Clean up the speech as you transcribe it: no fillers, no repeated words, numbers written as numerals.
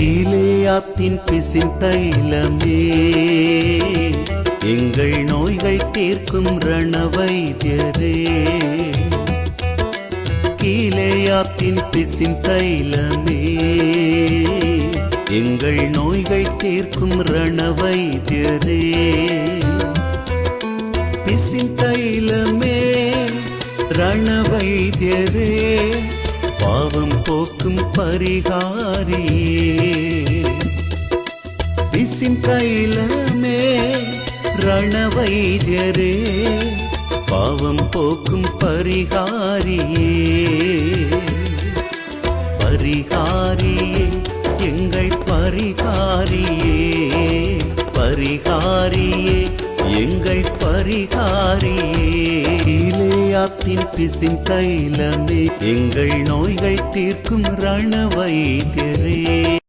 கீலேயாத்தின் பிசின் தைலமே எங்கள் நோய்கள் தீர்க்கும் ரணவைத்தியரே. கீலேயாத்தின் பிசின் தைலமே எங்கள் நோய்கள் தீர்க்கும் ரணவைத்தியரே. பிசின் தைலமே ரணவைத்தியரே பாவம் போக்கும் பரிகாரியே. பிசின் தைலமே ரணவைத்தியரே பாவம் போக்கும் பரிகாரியே. பரிகாரியே எங்கள் பரிகாரியே, பரிகாரியே எங்கள் பரிகாரியே. கீலேயாத்தின் பிசின் தைலமே எங்கள் நோய்கள் தீர்க்கும் ரணவைத்தியரே.